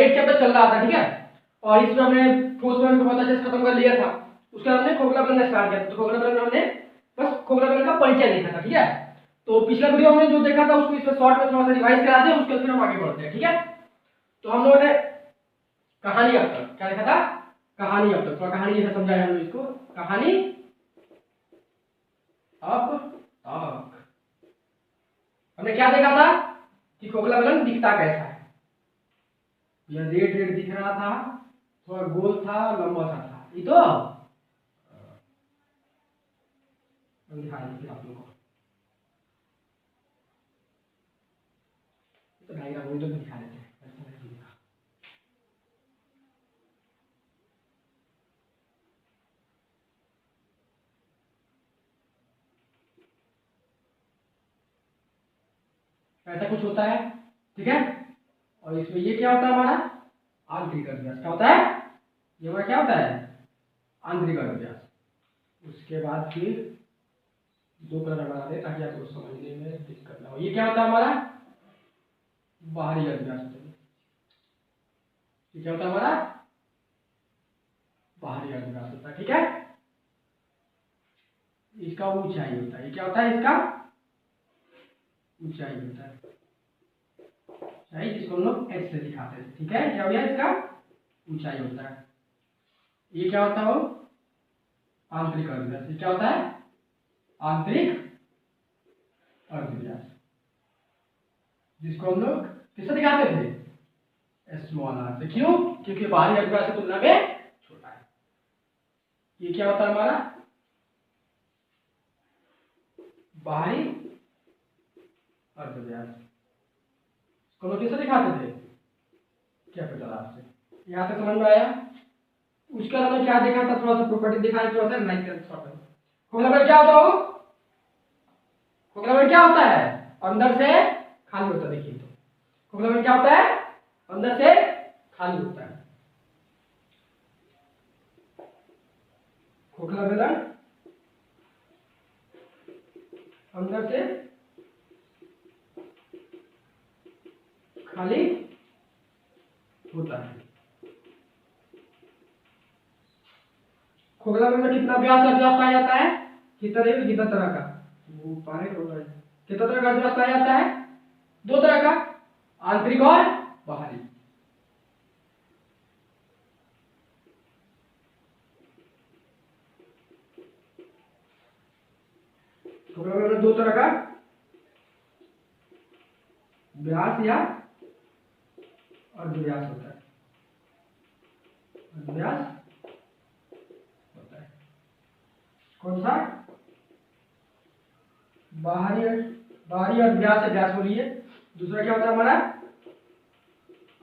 एक चैप्टर चल रहा था, ठीक है, और इसमें हमने ठोस बलन को बहुत अच्छे से खत्म कर लिया था। उसके बाद हमने खोखला बलन स्टार्ट किया, तो खोखला बलन में हमने बस खोखला बलन का परिचय देखा था, ठीक है। तो पिछला वीडियो हमने जो देखा था उसको इसमें शॉर्ट में थोड़ा सा रिवाइज करा दें, उसके बाद फिर हम आगे बढ़ते हैं, ठीक है। तो हम लोगों ने कहानी अब तक क्या देखा था, कहानी अब तक, थोड़ा कहानी जैसा समझाया हम लोग इसको, कहानी अब तक हमने क्या देखा था कि खोखला बलन दिखता कैसा है। यह रेड रेड दिख रहा था, थोड़ा गोल था, लंबा सा था, ये तो दिखा देंगे आप लोगों को, तो डायग्राम में तो दिखा देते हैं। ऐसा कुछ होता है, ठीक है। और इसमें ये क्या होता है हमारा आंतरिक अभिव्यास, क्या होता है ये हमारा क्या होता है आंतरिक अभिव्यास। उसके बाद फिर दो कलर बना दे ताकि आपको समझने में दिक्कत ना हो। ये क्या होता है हमारा बाहरी अभिव्यास, ये क्या होता है हमारा बाहरी अभिव्यास होता है, ठीक है। इसका ऊंचाई होता है, ये क्या होता है इसका ऊंचाई होता है, ऊंचाई जिसको हम लोग h से दिखाते हैं, ठीक है। क्या हो गया इसका ऊंचाई होता है। ये क्या होता है वो आंतरिक अभिव्यास, ये क्या होता है आंतरिक अभिव्यास, जिसको हम लोग किससे दिखाते थे स्मॉल आर से। क्यों? क्योंकि बाहरी अभिव्यास की तुलना में छोटा है। ये क्या होता है हमारा बाहरी अभिव्यास, इसको लोग किससे दिखाते थे कैपिटल आर से। यहाँ तक समझ में आया। उसके अलावा क्या देखा था, थोड़ा सा प्रॉपर्टी दिखाने थोड़ा सा लाइक कर खोखला बलन क्या होता है, खोखला बलन क्या होता है अंदर से खाली होता है। देखिए तो खोखला बलन क्या होता है अंदर से खाली होता है। खोखला बलन अंदर से खाली होता है। खोखला बलन में कितना व्यास अभिव्यास पाया जाता है, कितना तरह का वो पारे कितना तरह का अभिव्यास पाया जाता है, दो तरह का, आंतरिक और बाहरी। खोखला बलन में दो तरह का व्यास या अर्धव्यास होता है, अर्धव्यास होता है। कौन सा बाहरी अभिव्यास है, व्यास बोलिए। दूसरा क्या होता है हमारा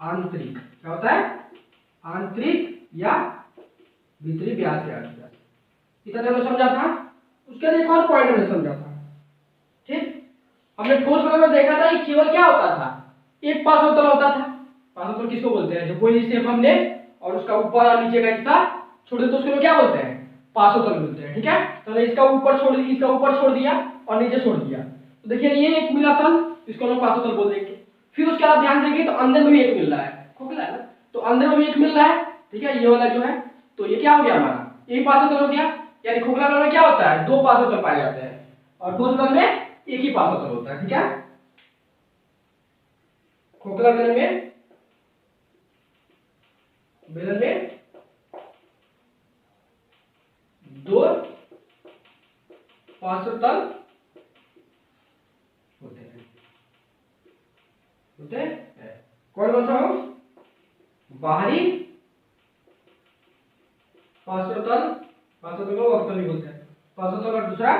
आंतरिक, क्या होता है आंतरिक या भीतरी व्यास या अभिव्यास। इतना तो समझा था। उसके लिए एक और पॉइंट हमने समझा था, ठीक। हमने ठोस बलन में देखा था कि केवल क्या होता था एक पार्श्वतल होता था। पार्श्वतल किसको बोलते हैं, जब कोई शेप हमने और उसका ऊपर और नीचे का हिस्सा छोड़ दे तो उसको क्या बोलते हैं पार्श्वतल बोलते हैं, ठीक है। तो इसका ऊपर छोड़ दिया, इसका ऊपर छोड़ दिया और नीचे छोड़ दिया, तो देखिए ये एक मिला तल, इसको हम पार्श्वतल बोल देंगे। फिर उसके बाद ध्यान देंगे तो अंदर में भी एक मिल रहा है, खोखला है ना, तो अंदर में भी एक मिल रहा है, ठीक है। ये वाला जो है तो ये क्या हो गया हमारा एक पार्श्वतल हो गया। यानी खोखला बलन में क्या होता है दो पार्श्वतल पाए जाते हैं और ठोस बलन में एक ही पार्श्वतल होता है, ठीक है। खोखला बलन में दो पार्श्वतल होते हैं। कौन कौन सा हो बाहरी पार्श्वतल, पार्श्वतल को वक्तल भी बोलते हैं पार्श्वतल, और दूसरा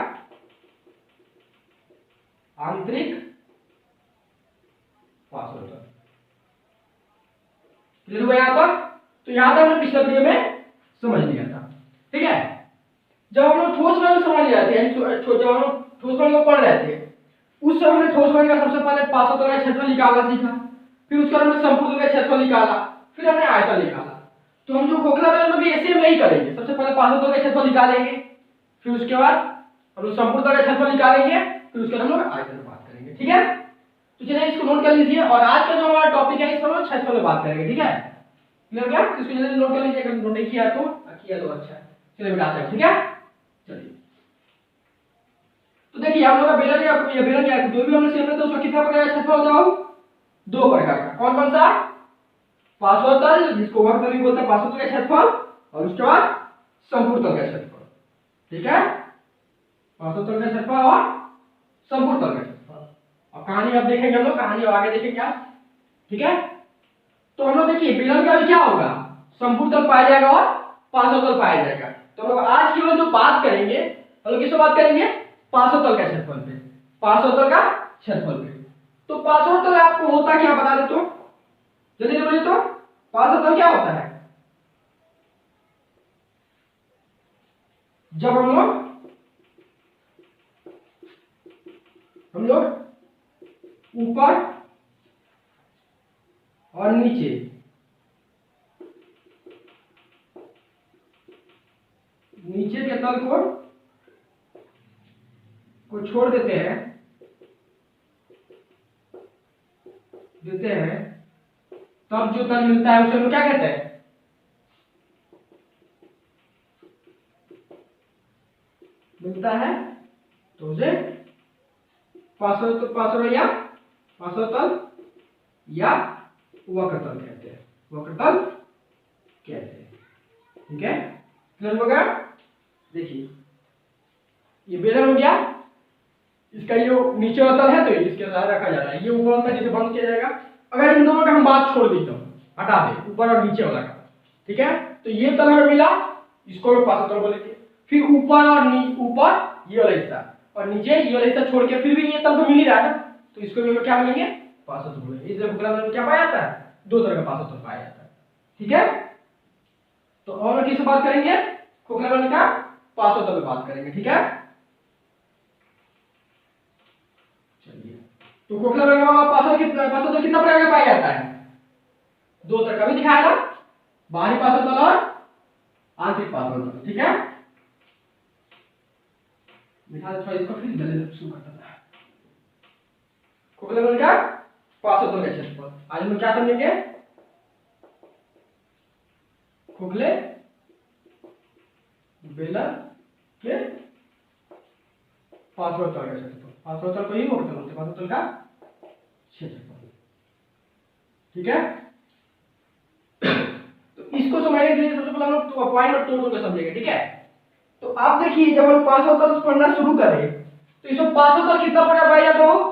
आंतरिक पार्श्वतल। क्लियर हुआ यहाँ पर? तो यहाँ तक हमने पिछले वीडियो में समझ लिया था, ठीक है। जब हम लोग ठोस बलन समझ रहे थे, जब हम लोग ठोस बलन को पढ़ रहे थे उस समय हमने ठोस बलन का सबसे पहले पार्श्वतल का क्षेत्रफल निकालना सीखा, फिर उसके बाद हमने संपूर्ण का क्षेत्रफल निकाला, फिर हमने आयतन निकाला। तो हम जो खोखला बलन में भी ऐसे में ही करेंगे, सबसे पहले पार्श्वतल का क्षेत्रफल निकालेंगे, फिर उसके बाद हम लोग संपूर्ण का क्षेत्रफल निकालेंगे, फिर उसके बाद हम लोग आयतन की बात करेंगे, ठीक है। तो चलिए इसको नोट कर लीजिए। और आज का जो हमारा टॉपिक है इस पर हम क्षेत्रफल में बात करेंगे, ठीक है। क्लियर क्या? इसको जल्दी नोट कर लीजिए, अगर नोट नहीं किया तो किया तो अच्छा है। चलिए बिठाते हैं, ठीक है। चलिए तो देखिए हम लोग का बेलन या ये बेलन या जो भी हमने शेप लिया था उसका कितना प्रकार का क्षेत्रफल होता है? दो प्रकार का। कौन कौन सा? पार्श्वतल, जिसको वक्रतल भी बोलते हैं, पार्श्वतल का क्षेत्रफल, और उसके बाद संपूर्ण तल का क्षेत्रफल। ठीक है, पार्श्वतल का क्षेत्रफल और संपूर्ण तल का क्षेत्रफल। और कहानी अब देखेंगे हम लोग, कहानी आगे देखेंगे क्या। ठीक है, तो हम लोग देखिए बेलन का भी क्या होगा, संपूर्ण तल पाया जाएगा और पार्श्वतल पाया जाएगा। तो हम लोग आज केवल जो बात करेंगे, हम लोग किससे बात करेंगे? पार्श्वतल का क्षेत्रफल पे, पार्श्वतल का क्षेत्रफल पे। तो पार्श्वतल आपको होता क्या, बता दे तो जल्दी बोलिए तो। पार्श्वतल क्या होता है? जब हम लोग ऊपर और नीचे के तल को छोड़ देते हैं तब जो तल मिलता है उसे हम क्या कहते हैं? मिलता है तो उसे पार्श्वतल या वक्रतल कहते हैं, वक्रतल कहते हैं। ठीक है, क्लियर हो गया? देखिए ये बेलन हो गया, इसका ये नीचे वाला तल है तो इसके साथ रखा जा रहा है, ये ऊपर वाला जिसे बंद किया जाएगा। अगर इन दोनों का हम बात छोड़ देते हैं, हटा दे ऊपर और नीचे वाला का, ठीक है, तो ये तल हमें मिला, इसको हम पार्श्वतल बोलेंगे। फिर ऊपर और ऊपर ये वाला हिस्सा और नीचे ये वाला हिस्सा छोड़ के फिर भी ये तल तो मिल ही रहा है, तो इसको भी हम क्या बोलेंगे? पार्श्वतल बोलेंगे। इसलिए खोखला बेलन में क्या पाया जाता है? दो तरह का पार्श्वतल पाया जाता है। ठीक है, तो और किससे बात करेंगे? खोखला बेलन का पार्श्वतल पे बात करेंगे। ठीक है, चलिए तो खोखला बेलन का पार्श्वतल कितना प्रकार का पाया जाता है? दो तरह का भी दिखाया था, बाहरी पार्श्वतल और आंतरिक पार्श्वतल। ठीक है, थोड़ा इसको फिर जल्दी शुरू करता था। खोखला बेलन का पार्श्वतल का क्षेत्रफल आज हम क्या समझेंगे? खोखले बेलन के पार्श्वतल का क्षेत्रफल, पार्श्वतल को ही वक्रतल बोलते हैं, पार्श्वतल का क्षेत्रफल। ठीक है, तो इसको समझने के लिए सबसे पहले हम लोग तो पॉइंट और तोड़ को समझेंगे। ठीक है, तो आप देखिए जब हम पार्श्वतल पढ़ना शुरू करें तो इसमें पार्श्वतल कितना प्रकार पाया जाता हो?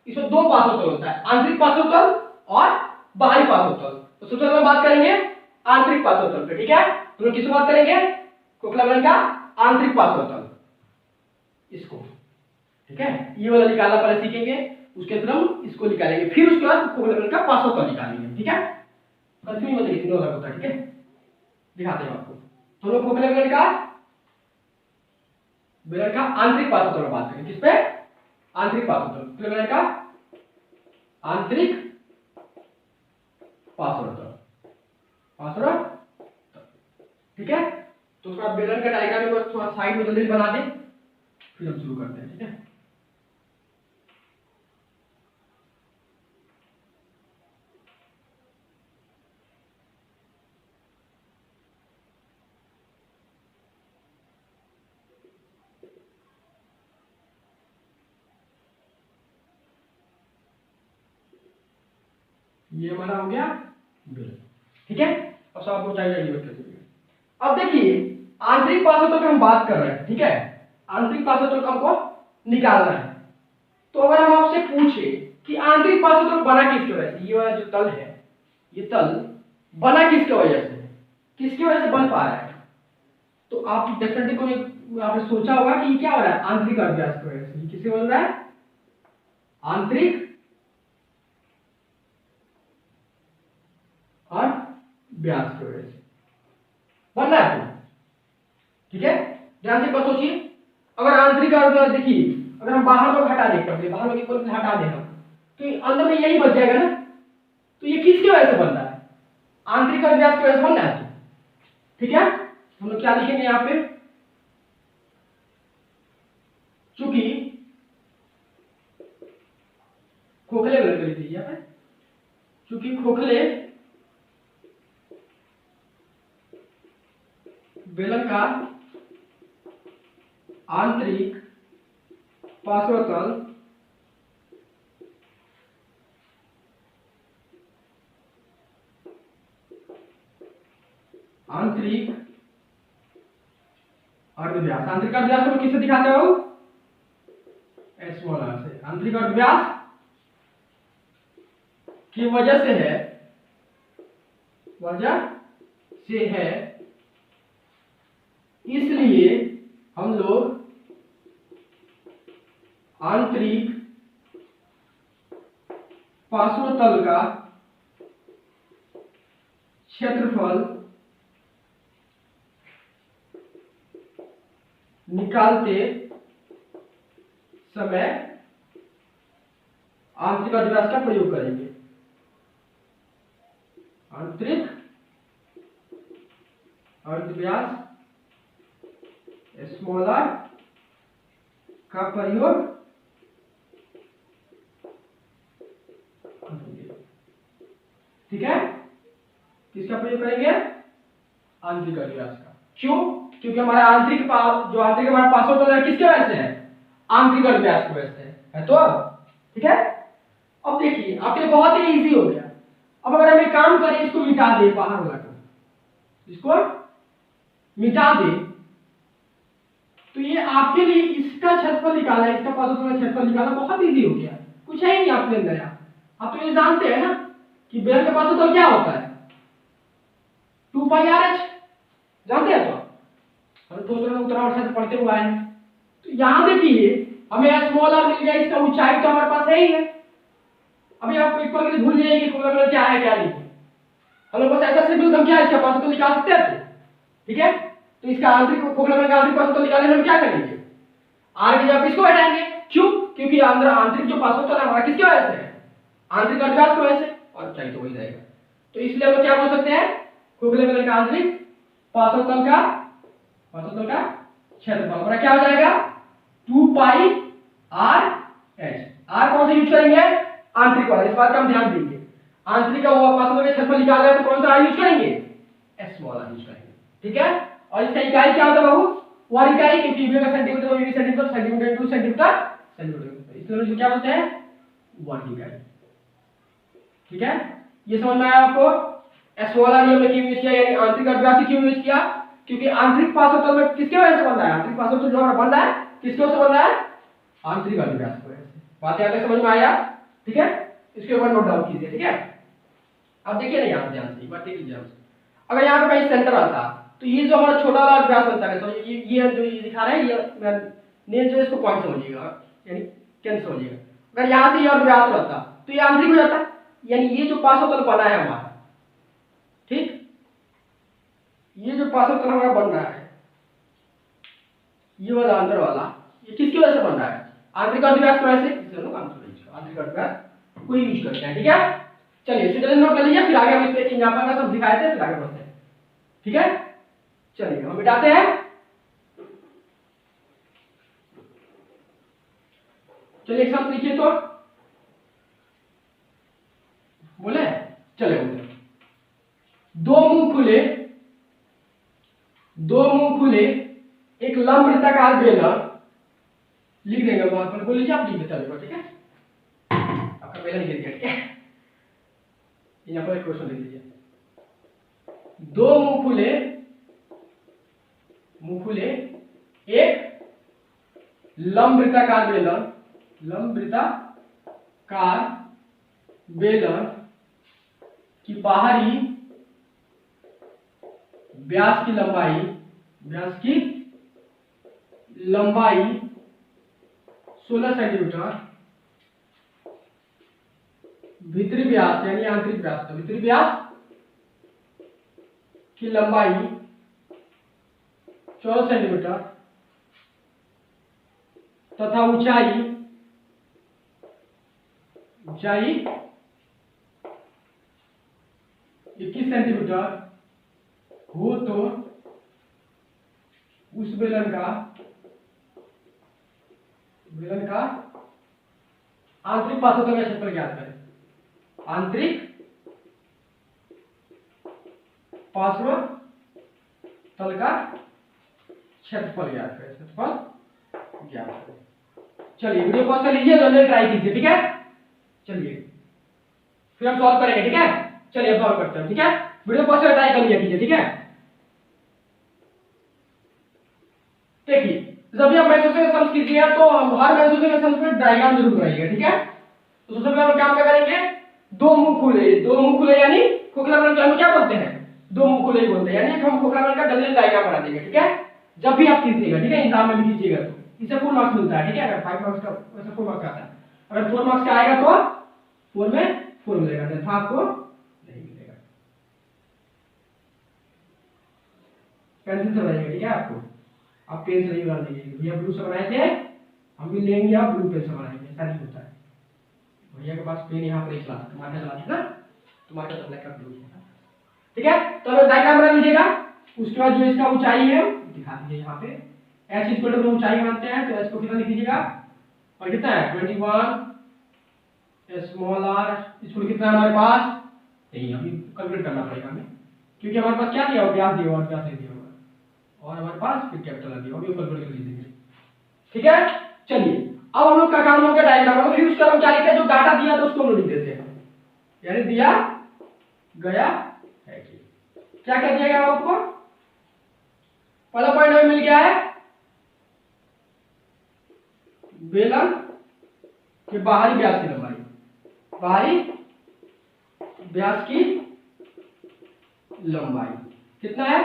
इसमें दो पार्श्वतल होता है, आंतरिक पार्श्वतल और बाहरी पार्श्वतल। तो सबसे पहले बात करेंगे आंतरिक पार्श्वतल पे। ठीक है, तो हम किसकी बात करेंगे? खोखला बेलन का आंतरिक पार्श्वतल, इसको। ठीक है, ये वाला निकालना पहले सीखेंगे, उसके बाद हम इसको निकालेंगे, फिर उसके बाद खोखला बेलन का पार्श्वतल निकालेंगे। ठीक है, कंफ्यूज मत कीजिए, अलग होता है। ठीक है, दिखाते हैं आपको। तो लोग खोखला बेलन का आंतरिक पार्श्वतल की बात करेंगे। किस पे? आंतरिक पार्श्वतल, खोखला बेलन का आंतरिक पार्श्वतल। ठीक है, तो थोड़ा बेलन का डायग्राम को थोड़ा साइड में जल्दी बना दें, फिर हम शुरू करते हैं। ठीक है, ये हमारा हो गया बेलन। ठीक है, अब सब आपको चाहिए। अब देखिए आंतरिक पार्श्वतल की हम बात कर रहे हैं। ठीक है, आंतरिक पार्श्वतल को हमको निकालना है। तो अगर हम आपसे पूछे कि आंतरिक पार्श्वतल बना किसकी वजह से, ये वाला जो तल है, ये तल बना किसकी वजह से, किसकी वजह से बन पा रहा है? तो आप डेफिनेटली कोई आपने सोचा होगा कि ये क्या हो रहा है? आंतरिक अभ्यास की वजह से। किससे बन रहा है? आंतरिक और व्यास की वजह से बन रहा है। ठीक है, ध्यान से सोचिए, अगर आंतरिक और देखिए अगर हम बाहर लोग हटा दें, कभी बाहर लोग को हटा दें हम, तो अंदर में यही बच जाएगा ना। तो ये किसकी वजह से बन रहा है? आंतरिक और व्यास की वजह से बन रहा है। ठीक है, हम लोग क्या लिखेंगे यहाँ पे? चूंकि खोखले बेलन को लिख लीजिए यहाँ पे, चूंकि खोखले बेलन का आंतरिक पार्श्वतल आंतरिक अर्धव्यास। आंतरिक अर्धव्यास को किससे दिखाते हो? स्मॉल आर से। आंतरिक अर्धव्यास की वजह से है, इसलिए हम लोग आंतरिक पार्श्वतल का क्षेत्रफल निकालते समय आंतरिक अर्धव्यास का प्रयोग करेंगे। आंतरिक अर्धव्यास स्मॉल आर का प्रयोग ठीक है। किसका प्रयोग करेंगे? आंतरिक अर्धव्यास का। क्यों? क्योंकि हमारा आंतरिक हमारा पार्श्वतल है किसके वजह से है? आंतरिक अर्धव्यास की वजह से है। तो ठीक है। अब देखिए आपके लिए बहुत ही इजी हो गया। अब अगर हम एक काम करें, इसको मिटा दे, बाहर वाला को इसको मिटा दे, तो ये आपके लिए इसका क्षेत्रफल निकालना, इसका पार्श्वतल का क्षेत्रफल निकालना बहुत इजी हो गया। कुछ है ही नहीं आपके अंदर यार। आप तो ये जानते हैं ना कि बेलन का पार्श्वतल क्या होता है? 2 पाई आर एच, जानते हैं? तो हम तो उत्तरावर्षा से पढ़ते हुए आए हैं। तो यहां देखिए हमें स्मॉल आर मिल गया, इसका ऊंचाई तो हमारे पास है ही है। अभी आप एक पल के लिए भूल जाइए कि कोलम क्या है क्या नहीं। हम लोग बस ऐसा सिंपल हम क्या इसका पार्श्वतल निकाल सकते हैं। ठीक है। तो इसका आंतरिक खोखला का आंतरिक पार्श्वतल निकालने में हम क्या करेंगे? आर की जगह किसको हटाएंगे? क्यों? क्योंकि अंदर आंतरिक जो पार्श्वतल है हमारा किसकी वजह से है? आंतरिक अर्धव्यास की वजह से, और चाहिए तो वही रहेगा। तो इसलिए हम क्या बोल सकते हैं? खोखले बेलन का आंतरिक पार्श्वतल का क्षेत्रफल हमारा क्या हो जाएगा? 2 पाई आर एच। आर कौन सा यूज करेंगे? आंतरिक वाला। इस बात का हम ध्यान देंगे। आंतरिक का पार्श्वतल का क्षेत्रफल निकालना है तो कौन सा आर यूज करेंगे? स्मॉल आर यूज करेंगे। ठीक है। और इसका इकाई क्या होता है बाबू? वर इकाई, क्योंकि यूनिट का सेंटीमीटर और unit centimetre, centimetre two centimetre, इसलिए हम क्या बोलते हैं? वर इकाई। ठीक है। ये समझ में आया आपको? स्मॉल आर हमने क्यों यूज किया, यानी आंतरिक अर्धव्यास क्यों यूज किया? क्योंकि आंतरिक पार्श्वतल में किसके वजह से बन रहा है? आंतरिक पार्श्वतल जो हमारा बन रहा है किसके वजह से बन रहा है? आंतरिक अर्धव्यास की वजह से। बात यहाँ तक समझ में आया? ठीक है। इसके ऊपर नोट डाउन कीजिए। ठीक है। अब देखिए ना यहाँ ध्यान से, बात देखिए ध्यान से। अगर यहाँ पे कहीं सेंटर आता तो ये जो हमारा छोटा वाला अर्धव्यास बनता है, तो ये जो ये दिखा रहा है, ये नेम जो है इसको पॉइंट समझिएगा, यानी केंद्र समझिएगा। अगर यहाँ से ये अर्धव्यास रहता तो ये आंतरिक हो जाता, यानी ये जो पार्श्वतल बना है हमारा, ठीक, ये जो पार्श्वतल हमारा बन रहा है, ये वाला अंदर वाला, ये किसकी वजह से बन रहा है? आंतरिक अर्धव्यास की वजह से। इसे लोग आंतरिक अर्धव्यास कोई यूज करते हैं। ठीक है। चलिए इसे जल्दी नोट कर लीजिए, फिर आगे हम इस पे यहाँ पर सब दिखाए थे, फिर आगे बढ़ते हैं। ठीक है। चलिए हम मिटाते हैं। चलिए एक साथ लिखिए तो बोले, चले बोले। दो मुंह खुले एक लंब वृत्ताकार बेलन, लिख देंगे वहां पर, बोल लीजिए आप, लिख देते हैं। ठीक है। आपका बेलन गिर गया। ठीक है। यहाँ पर एक क्वेश्चन लिख लीजिए। दो मुंह खुले एक लंब वृत्ताकार बेलन की बाहरी व्यास की लंबाई 16 सेंटीमीटर, भीतरी व्यास यानी आंतरिक व्यास, तो भीतरी व्यास की लंबाई 14 सेंटीमीटर तथा ऊंचाई 21 सेंटीमीटर हो तो उस बेलन का आंतरिक पार्श्वतल का क्षेत्रफल ज्ञात करें। आंतरिक पार्श्वतल का क्षेत्रफल ज्ञात करें, क्षेत्रफल ज्ञात करें। चलिए वीडियो पॉज कर लीजिए, दोनों ट्राई कीजिए, ठीक है। चलिए फिर हम सॉल्व करेंगे, ठीक है। चलिए अब सॉल्व करते हैं, ठीक है। वीडियो पॉज कर ट्राई कर लिया कीजिए, ठीक है। देखिए जब भी आप मेंसुरेशन सम्स कीजिए तो हर मेंसुरेशन सम्स में डायग्राम जरूर बनाइएगा, ठीक है। तो सबसे पहले हम क्या करेंगे, दो मुंह खुले यानी खोखला बल को क्या बोलते हैं, दो मुंह खुले ही बोलते हैं, यानी हम खोखला बल का डबल डायग्राम बना देंगे, ठीक है। जब भी आप कीजिएगा, ठीक है, एग्जाम में भी कीजिएगा तो इससे फुल मार्क्स मिलता है, ठीक है। अगर 5 मार्क्स का वैसे 4 मार्क्स आता है, अगर 4 मार्क्स का आएगा तो 4 में 4 मिलेगा, अन्यथा आपको नहीं मिलेगा। पेंसिल से बनाइएगा, ठीक है। आपको आप पेन से नहीं बना दीजिए, भैया ब्लू से बनाए थे, हम भी लेंगे, आप ब्लू पेन से बनाएंगे, ऐसा नहीं होता है। भैया के पास पेन यहाँ पर ही चला मार्कर चलाते ना, तो मार्कर चला का ब्लू, ठीक है। तो अब डायग्राम बना लीजिएगा। उसके बाद जो इसका ऊंचाई है दिखा दीजिए यहाँ पे, h इक्वल टू ऊंचाई मानते हैं तो h को कितना लिख दीजिएगा, और कितना है 21 स्मॉल r इक्वल कितना है हमारे पास, नहीं अभी कैलकुलेट करना पड़ेगा हमें, क्योंकि हमारे पास क्या दिया हुआ, व्यास दिया हुआ, व्यास दिया हुआ, और हमारे पास फिर कैपिटल दिया हुआ, अभी कैलकुलेट कर लीजिए, ठीक है। चलिए अब हम लोग का काम हो गया डायग्राम का, फिर उसका हम क्या लिखते हैं, जो डाटा दिया था उसको हम लिख देते हैं, यानी दिया गया है कि क्या क्या दिया गया आपको। पहला पॉइंट हमें मिल गया है बेलन के बाहरी व्यास की लंबाई, बाहरी व्यास की लंबाई कितना है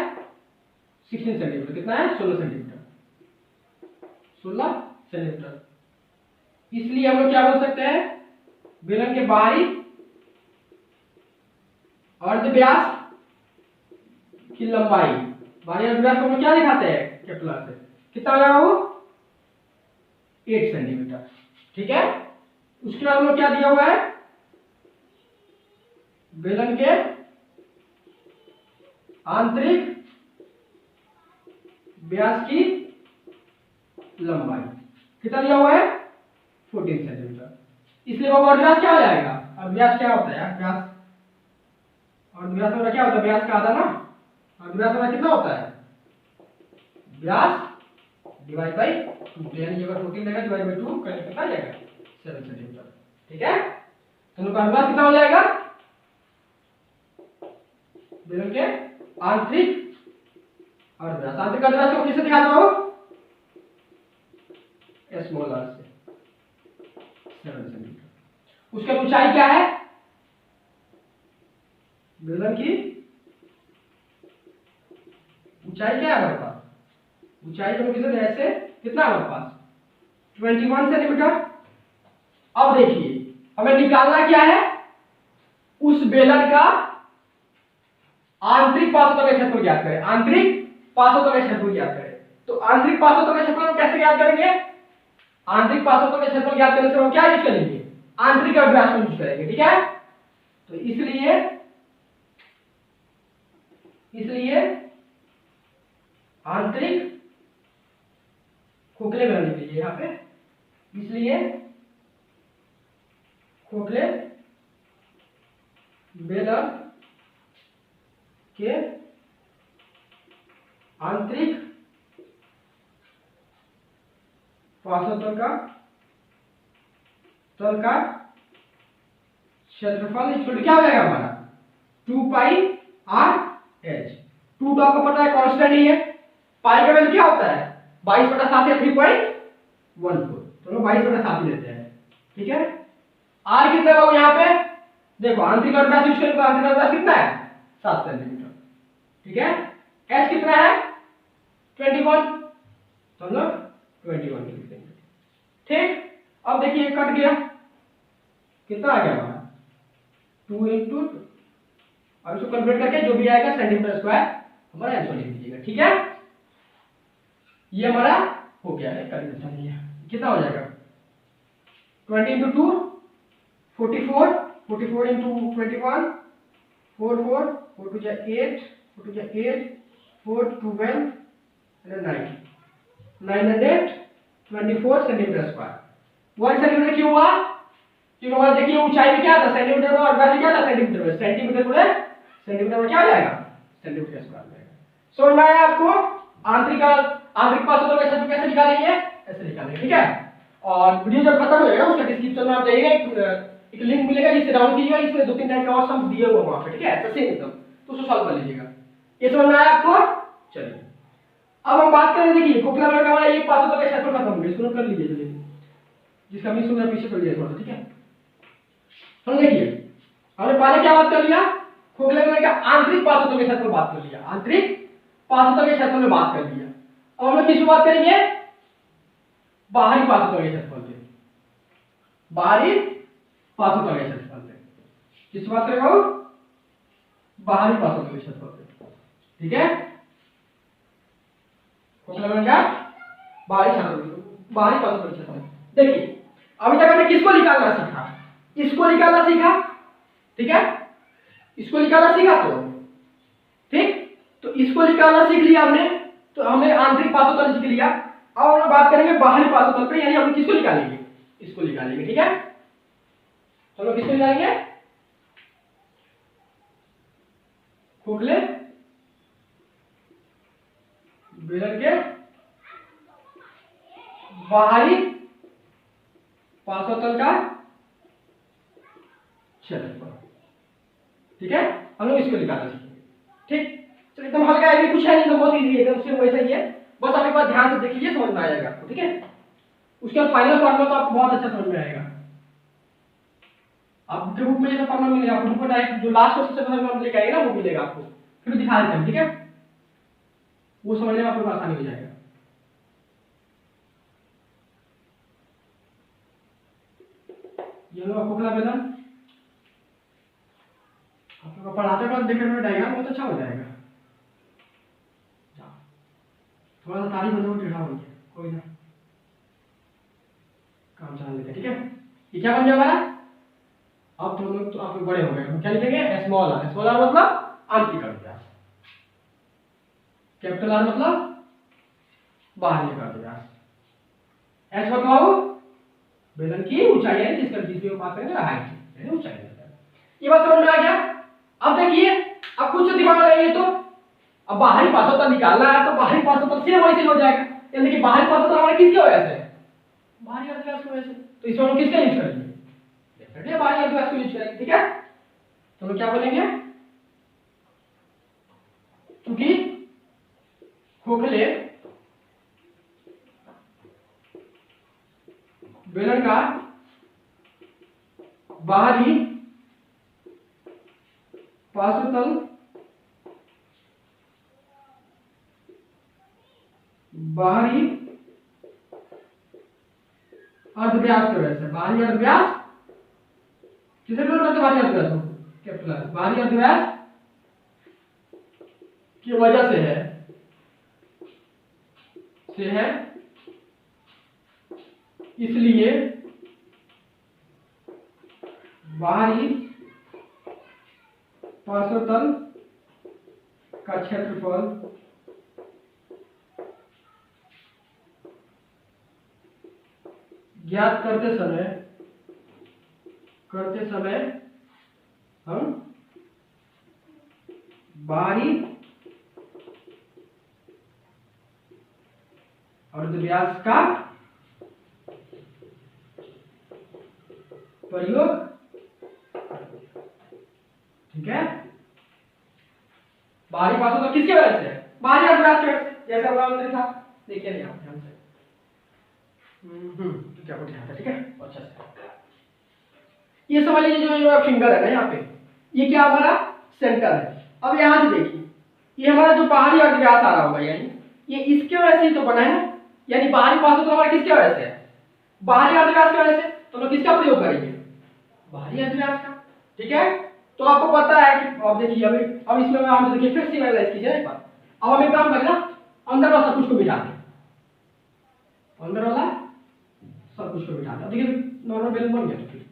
16 सेंटीमीटर, कितना है 16 सेंटीमीटर, 16 सेंटीमीटर। इसलिए हम लोग क्या बोल सकते हैं, बेलन के बाहरी अर्ध व्यास की लंबाई, बाहरी अर्ध व्यास को हम लोग क्या दिखाते हैं कैपिटल आर से, कितना हो जाएगा वो 8 सेंटीमीटर, ठीक है। उसके बाद हम लोग क्या दिया हुआ है, बेलन के आंतरिक व्यास की लंबाई कितना दिया हुआ है 14 सेंटीमीटर। इसलिए वो अर्धव्यास क्या हो जाएगा, अर्धव्यास क्या होता है, व्यास अर्धव्यास हमारा क्या होता है, व्यास का आधा ना, अर्धव्यास हमारा कितना होता है, व्यास डिवाइड बाय 2, यानी अगर 14 रहेगा डिवाइड बाय 2 करेंगे कितना आ जाएगा 7 सेंटीमीटर, ठीक है। तो हम लोग का अर्धव्यास कितना हो जाएगा, बेलन के आंतरिक अर्धव्यास, आंतरिक अर्धव्यास को किससे दिखाता हूं, स्मॉल आर से 7 सेंटीमीटर। उसका ऊंचाई क्या है, बेलन की ऊंचाई क्या है हमारे पास, ऊंचाई को किससे ऐसे कितना हमारे पास 21 सेंटीमीटर। अब देखिए हमें निकालना क्या है, उस बेलन का आंतरिक पार्श्वोत्तर का क्षेत्रफल ज्ञात करें, आंतरिक पार्श्वोत्तर का क्षेत्रफल ज्ञात करें। तो आंतरिक पार्श्वोत्तर का क्षेत्रफल हम कैसे ज्ञात करेंगे, आंतरिक पार्श्वोत्तर का क्षेत्रफल ज्ञात करने से हम क्या यूज करेंगे, आंतरिक अर्धव्यास को यूज करेंगे, ठीक है। तो इसलिए आंतरिक खोखले बना लीजिए यहाँ पे, इसलिए खोखले बेलन के आंतरिक पार्श्वोत्तर का तल का क्षेत्रफल इक्वल क्या हो जाएगा हमारा 2 पाई आर एच। 2 तो आपको पता है कांस्टेंट ही है, पाई का वैल्यू क्या होता है 22/7 या 3.14, तो हम 22/7 लेते हैं, ठीक है। आर कितना होगा यहाँ पे, देखो आंतरिक अर्धव्यास यूज करेंगे, आंतरिक अर्धव्यास कितना है 7 सेंटीमीटर, ठीक है। एच कितना है 21, तो हम लोग 21 लिख देंगे, ठीक। अब देखिए कट गया, कितना आ गया हमारा 2 into 2, अब इसको कन्वर्ट करके जो भी आएगा सेंटीमीटर स्क्वायर हमारा आंसर लिख दीजिएगा, ठीक है। ये हमारा हो गया है, कैलकुलेशन ये कितना हो जाएगा 20 into 2 44, 44 into 21 4 4 4 to 8 4 to 8 4 12 and 9 924 centimetre square. 1 centimetre क्यों हुआ, क्योंकि हमारा देखिए ऊंचाई में क्या था सेंटीमीटर में और वैल्यू क्या था सेंटीमीटर में, सेंटीमीटर में सेंटीमीटर में क्या हो जाएगा सेंटीमीटर स्क्वायर हो जाएगा। समझ में आया आपको, आंतरिक आंतरिक पार्श्व तल का क्षेत्रफल कैसे निकालेंगे, ऐसे निकालेंगे, ठीक है। और वीडियो जब खत्म हो जाएगा उसका डिस्क्रिप्शन में आप जाइएगा, एक लिंक मिलेगा जिससे डाउनलोड कीजिएगा, इसमें 2-3 टाइप के और सम्स दिए हुए हैं वहां पे, ठीक है, ऐसा सेम एकदम, तो उसको सॉल्व कर लीजिएगा। ये समझ में आया आपको? चलिए अब हम बात करें, देखिए खोखला बेलन का हमारा एक पार्श्व तल का क्षेत्रफल खत्म हो गया, इसको नोट कर लीजिए चलिए, जिसका भी सुना पीछे कर लिया थोड़ा, ठीक है। हम देखिए हमने पहले क्या बात कर लिया, खोखले बेलन का आंतरिक पार्श्व तल के क्षेत्रफल बात कर लिया, आंतरिक पार्श्व तल के क्षेत्रफल में बात कर लिया। अब हम लोग किस बात करेंगे, बाहरी पार्श्व तल के क्षेत्रफल पे, बाहरी पार्श्व तल के क्षेत्रफल पे किस बात करेगा, बाहरी पार्श्व तल के क्षेत्रफल पे, ठीक है। खोखला बेलन का बाहरी पार्श्व तल के क्षेत्रफल। देखिए अभी तक हमने किसको निकालना सीखा, इसको निकालना सीखा, ठीक है, इसको निकालना सीखा, तो ठीक, तो इसको निकालना सीख लिया हमने, तो हमने आंतरिक पार्श्व तल सीख लिया। अब हम लोग बात करेंगे बाहरी पार्श्व तल पे, यानी हम किसको निकालेंगे, इसको निकालेंगे, ठीक है। तो हम लोग किसको निकालेंगे, खोखले बेलन के बाहरी पार्श्व तल का क्षेत्रफल, ठीक है, हम लोग इसको निकालना सीखेंगे, ठीक। चलिए एकदम हल्का है, कुछ है नहीं, तो बहुत इजी है, एकदम सिर्फ वैसा ही है, बस आप एक बार ध्यान से देख लीजिए, समझ में आ जाएगा आपको, ठीक है। उसके बाद फाइनल फॉर्मूला तो आपको बहुत अच्छा समझ में आएगा। आपके बुक में ये सब फॉर्मूला मिलेगा, आपको बुक में डायरेक्ट जो लास्ट क्वेश्चन से फॉर्मूला लेके आएगा ना वो मिलेगा आपको, फिर दिखा देते हैं, ठीक है, वो समझने में आपको आसानी हो जाएगा। ये लो खोखला बेलन, आप लोग पढ़ाते वक्त देखने में डायग्राम बहुत अच्छा हो जाएगा, थोड़ा सा तारीफ हो टेढ़ा हो गया, कोई ना, काम चला लेते हैं, ठीक है। ये क्या बन गया हमारा, अब तो लोग, तो आप लोग बड़े हो गए, क्या लिखेंगे, स्मॉल आर, स्मॉल आर मतलब आंतरिक अर्धव्यास, कैपिटल आर मतलब बाहरी अर्धव्यास, एच मतलब बेलन की ऊंचाई है, जिसमें बात करेंगे हाइट, यानी ऊंचाई। ये बात समझ में आ गया। अब देखिए, अब कुछ दिमाग लगाइए, तो अब बाहरी पार्श्व तल निकालना है, तो बाहरी पार्श्व तल सेम वैसे हो जाएगा, यानी कि बाहरी पार्श्व तल हमारे किसकी वजह से, बाहरी अर्धव्यास की वजह से, तो इसमें हम किसका यूज करेंगे, डेफिनेटली बाहरी अर्धव्यास को यूज करेंगे, ठीक है। तो हम क्या बोलेंगे, क्योंकि खोखले बेलन का बाहरी पार्श्व तल बाहरी अर्धव्यास की वजह से, बाहरी अर्धव्यास किसे बोल रहे थे, बाहरी अर्धव्यास को कैपिटल आर, बाहरी अर्धव्यास की वजह से है, इसलिए बाहरी पार्श्व तल का क्षेत्रफल ज्ञात करते समय हम बाहरी अर्धव्यास का प्रयोग, ठीक है। बाहरी पार्श्व तल किसकी वजह से, बाहरी अर्धव्यास की वजह से, जैसे उदाहरण था, देखिए नहीं आप ध्यान से, तो क्या कुछ आता, ठीक है, अच्छा से ये समझ लीजिए, जो फिंगर है ना यहाँ पे, ये क्या हमारा सेंटर है। अब यहाँ से देखिए, ये हमारा जो बाहरी अर्धव्यास आ रहा होगा, यानी ये इसके वजह से ही तो बना है ना, यानी बाहरी पार्श्व तल हमारा किसके वजह से है, बाहरी अर्धव्यास की वजह से, तो लोग किसका प्रयोग करेंगे, बाहरी अर्धव्यास का, ठीक है। तो आपको पता है कि अब देखिए, अब इसमें हम देखिए फिर से एनालाइज कीजिए एक बार। अब हम एक काम करें ना, अंदर वाला सब कुछ को मिटा दें, अंदर वाला सब कुछ को मिटा दें। देखिए नॉर्मल बेलन बन गया, तो फिर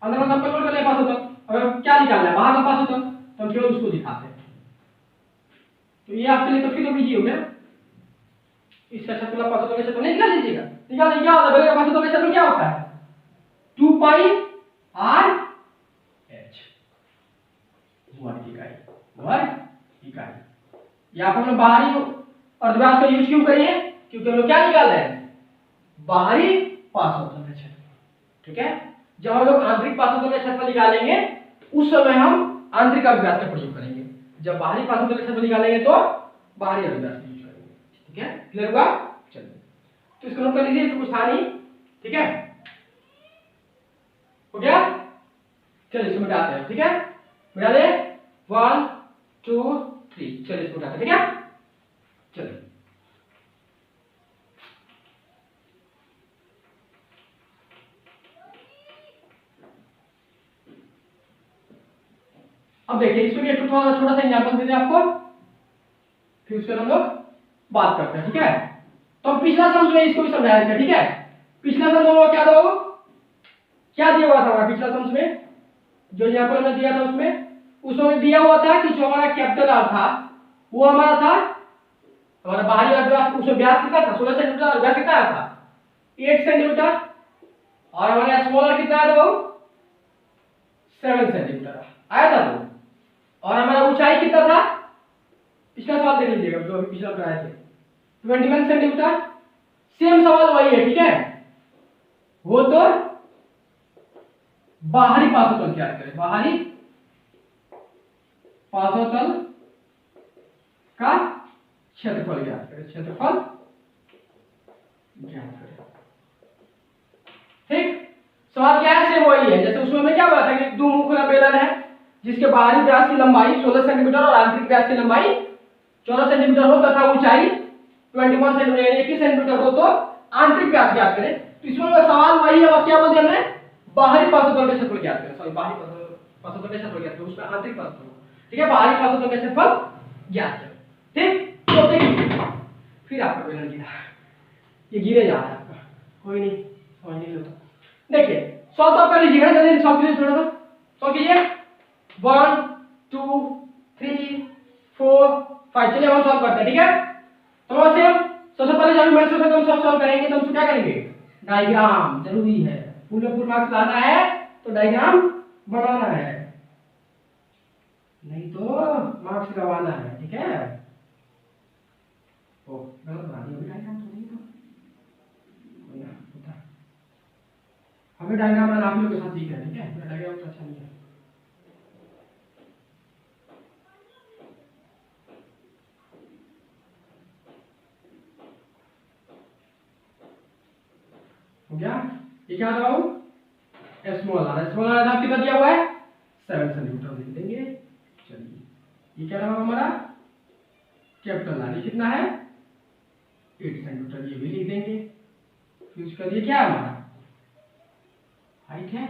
अंदर वाला कंट्रोल कर ले पास होता, अब क्या निकालना है, बाहर का पास होता, तो हम केवल उसको दिखाते हैं। तो ये आपके लिए तो फिर तो इजी हो गया, इसका क्षेत्रफल पास होता है, तो निकाल लीजिएगा, निकाल क्या होता है, बेलन का पास होता है, क्षेत्रफल क्या होता है, 2 पाई r h, वर्ग इकाई, वर्ग इकाई। यहाँ पर हमने बाहरी अर्धव्यास का यूज क्यों करिए? क्योंकि हम लोग क्या निकाल रहे हैं? बाहरी पार्श्वतल का क्षेत्रफल। ठीक है, जब हम लोग आंतरिक पार्श्वतल का क्षेत्रफल निकालेंगे उस समय हम आंतरिक अर्धव्यास का प्रयोग करेंगे, जब बाहरी पार्श्वतल का क्षेत्रफल निकालेंगे तो बाहरी अर्धव्यास का यूज करेंगे। ठीक है, क्लियर हुआ? चलिए तो इसको नोट कर लीजिए, इसमें कुछ था नहीं। ठीक है, हो गया? चलिए इसको मिटाते हैं। ठीक है, मिटा दे 1 2 3। चलिए इसको मिटाते हैं। ठीक है, चलिए अब देखिए इसमें भी एक छोटा सा एग्जांपल दे दें आपको, फिर उसके हम लोग बात करते हैं। ठीक है, तो हम पिछला सम में इसको भी समझाया था। ठीक है, पिछला सम में क्या दो, क्या दिया हुआ था हमारा पिछला सम में? जो एग्जांपल हमने दिया था उसमें दिया हुआ था कि जो हमारा कैपिटल आर था वो हमारा था, हमारा बाहरी अर्धव्यास, उसमें व्यास कितना था? 16 सेंटीमीटर, और व्यास कितना आया था? 8 सेंटीमीटर, और हमारा स्मॉल आर कितना आया था? वो 7 सेंटीमीटर आया था। तो और हमारा ऊंचाई कितना था? पिछला सवाल देख लीजिएगा जो अभी पिछला कराए थे, 21 सेंटीमीटर। सेम सवाल वही है। ठीक है, वो तो बाहरी पार्श्वतल क्या करें? बाहरी पार्श्वतल का क्षेत्रफल ज्ञात करें, क्षेत्रफल ज्ञात करें। ठीक, सवाल क्या है? सेम वही है। जैसे उसमें हमें क्या बताया था कि दो मुख्य बेलन है जिसके बाहरी व्यास की लंबाई 16 सेंटीमीटर और आंतरिक व्यास की लंबाई 14 सेंटीमीटर हो तथा ऊंचाई 21 सेंटीमीटर 21 सेंटीमीटर हो, तो आंतरिक व्यास ज्ञात करें। तो इसमें सवाल वही है, बस क्या बोल दिया हमने? बाहरी पार्श्वतल का क्षेत्रफल ज्ञात करें। सॉरी, बाहरी पार्श्वतल का क्षेत्रफल ज्ञात करें, उसमें आंतरिक पार्श्वतल। ठीक है, बाहरी पार्श्वतल का क्षेत्रफल ज्ञात करें। ठीक, तो देखिए फिर आपका बेलन गिरा, ये गिरे जा रहा है आपका, कोई नहीं समझ नहीं होता। देखिए सॉल्व तो आप कर लीजिएगा, जल्दी सॉल्व कीजिए, थोड़ा सा सॉल्व कीजिए। 1 2 3 4 5। चलिए हम सॉल्व करते हैं। ठीक है, तो वैसे सबसे पहले जब मैं सोचा तो हम सॉल्व करेंगे तो हम क्या करेंगे? डायग्राम जरूरी है, पूरे मार्क्स लाना है तो डायग्राम बनाना है, नहीं तो मार्क्स गवाना है। ठीक है, ओ गलत बना दिया डायग्राम, तो नहीं तो कोई ना होता, हमें डायग्राम बनाना आप लोगों के साथ ठीक है। ठीक है, मेरा डायग्राम तो अच्छा नहीं है। हो गया? ये क्या रहा हूं? स्मॉल आर, स्मॉल आर नाम कितना दिया हुआ है? 7 सेंटीमीटर लिख देंगे। चलिए ये क्या रहा हमारा? कैपिटल आर, ये कितना है? 8 सेंटीमीटर, ये भी लिख देंगे। फिर उसका ये क्या है हमारा? हाइट है,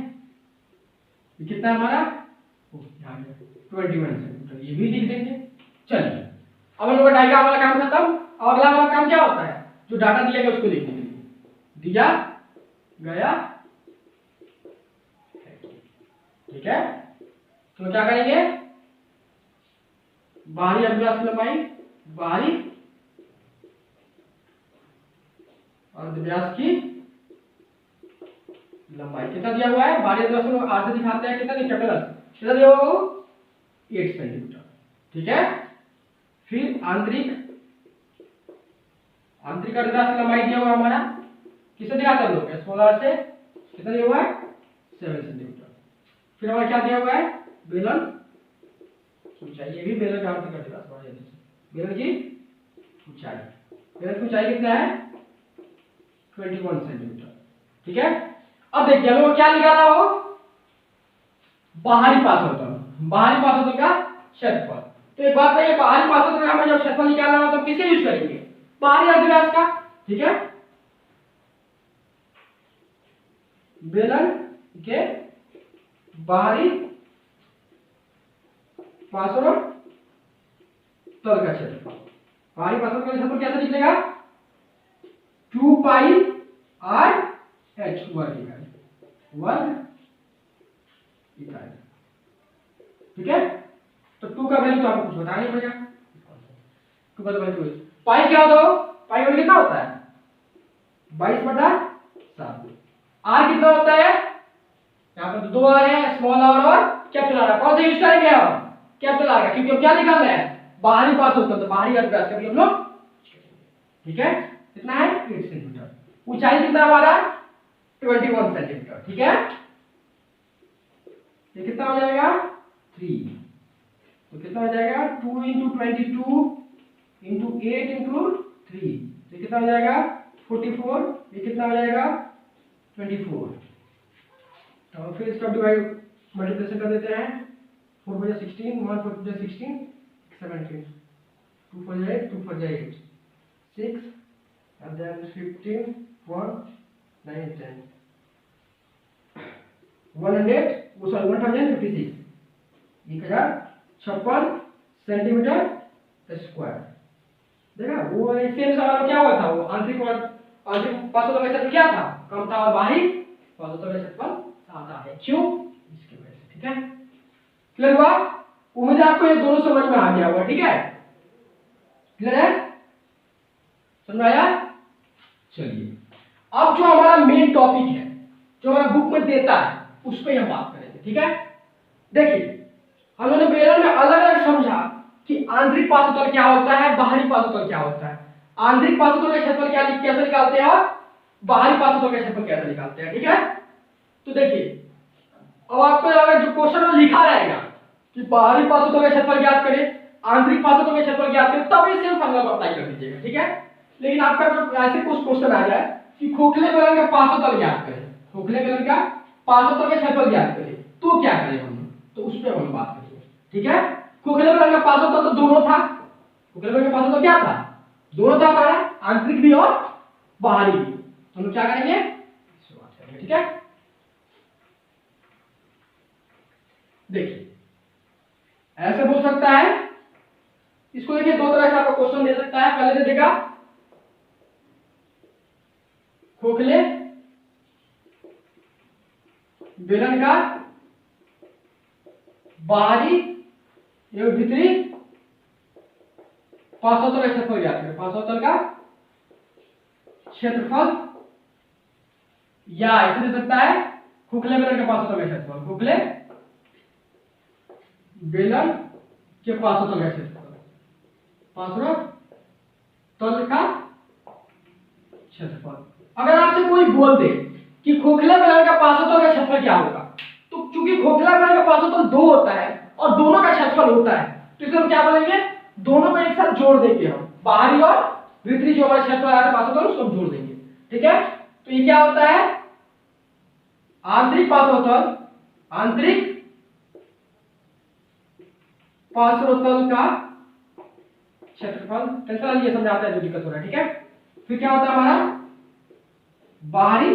ये कितना है हमारा? 21 सेंटीमीटर, ये भी लिख देंगे। चलिए अब हम लोग डायग्राम वाला काम खत्म। और अगला वाला काम क्या होता है? जो डाटा दिया गया उसको लिखने के लिए, दिया गया। ठीक है, तो क्या करेंगे? बाहरी अर्धव्यास की लंबाई, बाहरी अर्धव्यास की लंबाई कितना दिया हुआ है? बाहरी अर्धव्यास को आर से दिखाते हैं, कितना कैपिटल आर, कितना दिया हुआ है? 8 सेंटीमीटर। ठीक है, फिर आंतरिक अर्धव्यास की लंबाई दिया हुआ हमारा, किससे दिखाते हैं हम लोग? स्मॉल आर से, कितना दिया हुआ है? 7 सेंटीमीटर। फिर हमारा क्या दिया हुआ है? बेलन ऊंचाई, ये भी बेलन का आंतरिक अर्धव्यास, बेलन की ऊंचाई, बेलन की ऊंचाई कितना है? 21 सेंटीमीटर। ठीक है, अब देखिए हमें क्या निकालना हो? बाहरी पार्श्वतल, बाहरी पार्श्वतल का क्षेत्रफल। तो एक बात है, बाहरी पार्श्वतल का हमें जब क्षेत्रफल निकालना हो तो किसे यूज करेंगे? बाहरी अर्धव्यास का। ठीक है, बेलन के बाहरी पार्श्वतल का क्षेत्रफल, बाहरी पार्श्वतल का क्षेत्रफल कैसे निकलेगा? 2 पाई आर एच वर्ग इकाई। ठीक है, तो 2 का वैल्यू तो आपको कुछ बताना ही पड़ेगा। 2 का वैल्यू पाई क्या होता है? पाई वैल्यू कितना होता है? 22/7। आर कितना होता है? यहाँ पर 2 आर है, स्मॉल आर और कैपिटल आर। कौन सा यूज करेंगे हम? कैपिटल आर का, क्योंकि हम क्या निकाल रहे हैं? बाहरी पार्श्वतल, तो बाहरी अर्धव्यास का भी हम लोग ठीक है, कितना है 8 सेंटीमीटर। ऊंचाई कितना हमारा 21 सेंटीमीटर। ठीक है, ये कितना हो जाएगा 3, तो कितना हो जाएगा 2 इंटू 22 इंटू 8 इंटू 3, ये कितना हो जाएगा 44, ये कितना हो जाएगा 24। तो फिर इसका डिवाइड मल्टीप्लिकेशन कर देते हैं, 4 बजा 16, 1 4 बजा 16, 17, 2 4 जा 8, 2 4 जा 8, 6 and then 15, 1 9 10, 100 वो सॉरी 1056, 1056 सेंटीमीटर स्क्वायर। देखा वो सेम सवाल में क्या हुआ था, वो आंतरिक पार्श्व का क्षेत्रफल क्या था, कम था, और बाहरी पार्श्व का क्षेत्रफल ज्यादा है। क्यों, इसकी वजह से। ठीक है, क्लियर हुआ? उम्मीद है आपको ये दोनों समझ में आ गया होगा। ठीक है, क्लियर है, समझ आया? चलिए अब जो हमारा मेन टॉपिक है, जो हमारा बुक में देता है, उस पर हम बात करेंगे। ठीक है, देखिए हम लोगों ने बेलन में अलग अलग समझा कि आंतरिक पार्श्वतल क्या होता है, बाहरी पार्श्वतल क्या होता है, आंतरिक पार्श्वतल का क्षेत्रफल क्या कैसे निकालते हैं, और बाहरी पार्श्वतल का क्षेत्रफल कैसे निकालते हैं। ठीक है, तो देखिए अब आपको अगर जो क्वेश्चन में लिखा रहेगा कि बाहरी पार्श्वतल का क्षेत्रफल ज्ञात करें, आंतरिक पार्श्वतल का क्षेत्रफल ज्ञात करें, तब ये सेम फॉर्मूला अप्लाई कर दीजिएगा। ठीक है, लेकिन आपका जो ऐसे कुछ क्वेश्चन आ जाए कि खोखले बेलन का पार्श्वतल ज्ञात करें, खोखले बेलन का पार्श्वतल का क्षेत्रफल ज्ञात करें, तो क्या करें हम, तो उस पर हम बात करेंगे। ठीक है, खोखले बेलन का पार्श्वतल तो दोनों था, खोखले बेलन का पार्श्वतल क्या था, दोनों था हमारा, आंतरिक भी और बाहरी भी। तो हम क्या करेंगे, ठीक है, देखिए ऐसे बोल सकता है इसको। देखिए दो तरह से आपको क्वेश्चन दे सकता है। पहले दे देगा खोखले बेलन का बाहरी एवं भीतरी पार्श्वतल का क्षेत्रफल ज्ञात करें, पार्श्वतल का क्षेत्रफल, या ऐसे दे सकता है खोखले बेलन के पार्श्वतल का क्षेत्रफल, खोखले बेलन के पार्श्वतल का क्षेत्रफल, पार्श्वतल का क्षेत्रफल। अगर आपसे कोई बोल दे कि खोखले बेलन का पार्श्वतल का क्षेत्रफल क्या होगा, तो चूंकि खोखला बेलन का पार्श्वतल 2 होता है और दोनों का क्षेत्रफल होता है, तो इसे हम क्या बोलेंगे, दोनों को एक साथ जोड़ देंगे हम, बाहरी और भीतरी जो हमारा क्षेत्रफल है पार्श्वतल, उसको हम जोड़ देंगे। ठीक है, तो ये क्या होता है, आंतरिक पार्श्वतल, आंतरिक पार्श्वतल का क्षेत्रफल। टेंशन ये समझाता है जो दिक्कत हो रहा है। ठीक है, फिर क्या होता है हमारा बाहरी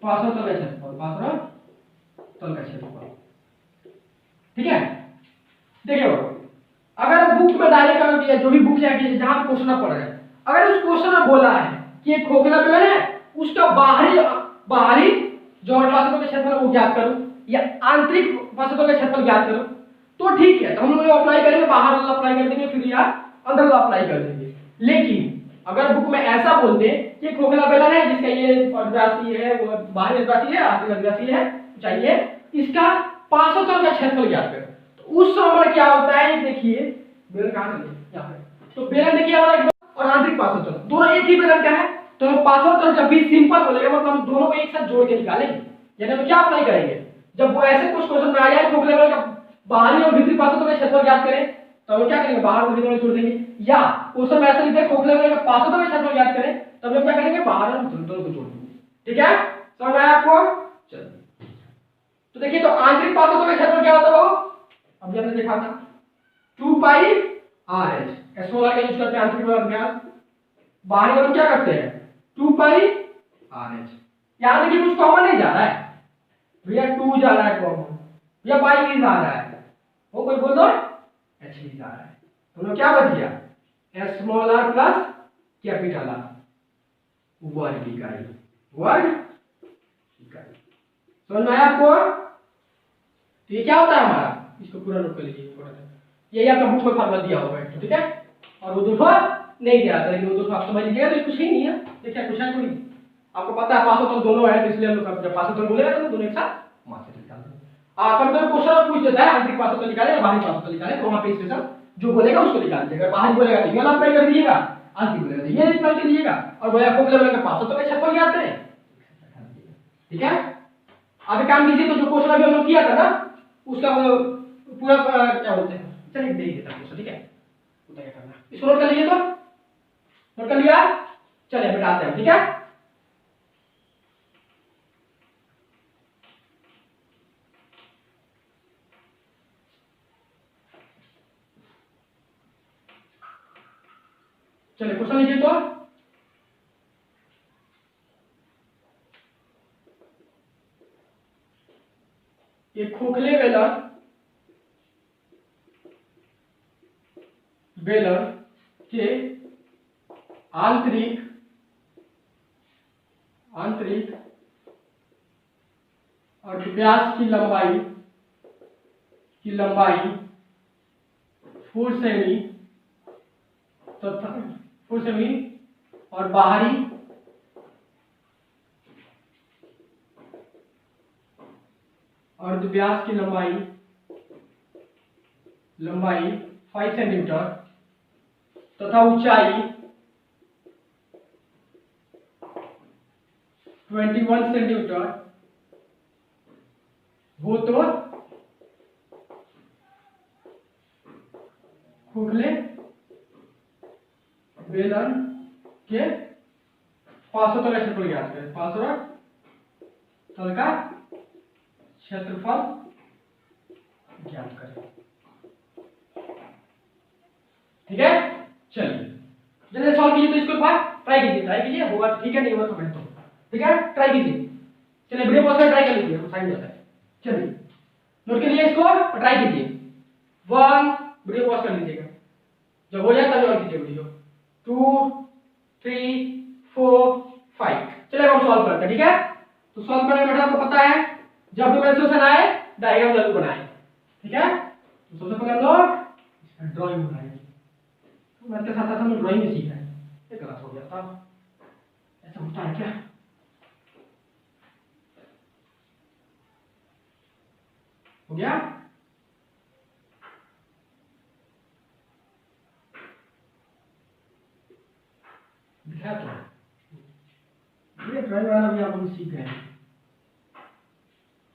पार्श्वतल का क्षेत्रफल, पार्श्वतल का क्षेत्रफल। ठीक है, देखिए अगर बुक में डायरेक्ट कर दिया, जो भी बुक है कि जहां पे क्वेश्चन पढ़ रहे हैं, अगर उस क्वेश्चन में बोला है कि एक खोखला बेलन है, उसका बाहरी जो पार्श्वतल का क्षेत्रफल वो ज्ञात करो, या आंतरिक पार्श्वतल का क्षेत्रफल ज्ञात करो, तो ठीक है, तो हम लोग अप्लाई करेंगे, बाहर वाला अप्लाई कर देंगे, फिर यार अंदर वाला अप्लाई कर देंगे। लेकिन अगर बुक में ऐसा बोल दे कि खोखला बेलन है जिसका ये राशि है, वो बाहरी राशि है, आंतरिक राशि है, चाहिए इसका पार्श्वतल का क्षेत्रफल ज्ञात करें, तो उस समय क्या होता है, देखिए बेलन कहां चले यहां पे, तो बेलन देखिए हमारा और आंतरिक पार्श्वतल दोनों एक ही बेलन का है, तो हम पार्श्वतल जब भी सिंपल बोलेगा मतलब हम दोनों को एक साथ जोड़ के निकालेंगे। यानी हम क्या अप्लाई करेंगे, जब वो ऐसे कुछ क्वेश्चन में आ जाए खोखले बेलन का बाहरी और भीतरी पार्श्वतल का क्षेत्रफल ज्ञात करें, तो हम क्या करेंगे, बाहर और भीतर जोड़ देंगे, या क्वेश्चन में ऐसा लिखते हैं खोखले बेलन का पार्श्वतल का क्षेत्रफल ज्ञात करें, तब हम क्या करेंगे, बाहर और भीतर दोनों को जोड़ देंगे। ठीक है, समझ आया आपको? चलिए तो देखिए, तो आंतरिक पार्श्वतल का क्षेत्रफल क्या होता है, अभी हमने देखा था 2 पाई आर एच, स्मॉल आर का यूज करते हैं आंतरिक वाला व्यास, बाहरी वाला क्या करते हैं 2 पाई आर एच। याद रखिए कुछ कॉमन नहीं जा रहा है भैया, 2 जा रहा है कॉमन, या पाई भी जा रहा है, वो कोई बोल दो एच भी जा रहा है, तो क्या बच गया small R plus capital R, वर्ग इकाई, वर्ग इकाई। समझ में आया आपको? तो ये क्या होता है हमारा, इसको पूरा नोट कर लीजिए, यही आपका बुक में फार्मूला दिया होगा। ठीक है, और वो दोनों नहीं दिया था, लेकिन वो दोनों आप समझ लीजिएगा, तो कुछ ही नहीं है। देखिए कुछ है थोड़ी, आपको पता है पार्श्वतल दोनों है, तो इसलिए हम लोग जब पार्श्वतल बोलेगा तो दोनों एक साथ मात्र निकाल देंगे। कभी क्वेश्चन पूछ देता है आंतरिक पार्श्वतल निकाले या बाहरी पार्श्वतल निकाले, तो वहां पे स्पेशल जो बोलेगा उसको निकाल दीजिएगा, बाहरी बोलेगा तो ये वाला अप्लाई कर दीजिएगा, आंतरिक बेलन ये निकाल के लीजिएगा और गोया खोखले बेलन का पार्श्व तल का क्षेत्रफल ज्ञात करें। ठीक है, अब एक काम कीजिए, तो जो क्वेश्चन अभी हम लोग किया था ना उसका पूरा क्या बोलते हैं, चलिए देख लेते हैं। ठीक है, उतना क्या करना, इसको नोट कर लीजिए, तो नोट कर लिया, चलिए मिटाते हैं। ठीक है, चलिए क्वेश्चन लीजिए। तो एक खोखले बेलन के आंतरिक और व्यास की लंबाई 4 सेमी तथा 4 सेमी और बाहरी अर्धव्यास की लंबाई 5 सेंटीमीटर तथा ऊंचाई 21 सेंटीमीटर हो तो खोखले बेलन के पार्श्व तल का क्षेत्रफल ज्ञात करें। पार्श्व तल का क्षेत्रफल ज्ञात करें। ठीक है, चलिए जल्दी सॉल्व कीजिए। तो इसको एक बार ट्राई कीजिए, होगा ठीक है, नहीं होगा तो मैं तो ठीक है ट्राई कीजिए। चलिए वीडियो पॉज कर ट्राई कर लीजिए, साइन होता है। चलिए नोट के लिए इसको ट्राई कीजिए। 1 वीडियो पॉज कर लीजिएगा, जब हो जाए तब ऑन कीजिए वीडियो। 2 3 4 5। चलिए हम सॉल्व करते हैं। ठीक है, तो सॉल्व करने का आपको पता है, जब भी मेंसुरेशन आए डायग्राम जरूर बनाएं। ठीक है, तो सबसे पहले हम लोग ड्राइंग बनाएंगे। तो मैथ के साथ साथ हम ड्राइंग भी सीखा है, ये गलत हो गया था, ऐसा होता है क्या? हो गया, दिखा तो ये ड्राइंग वाला भी आप हम सीख गए,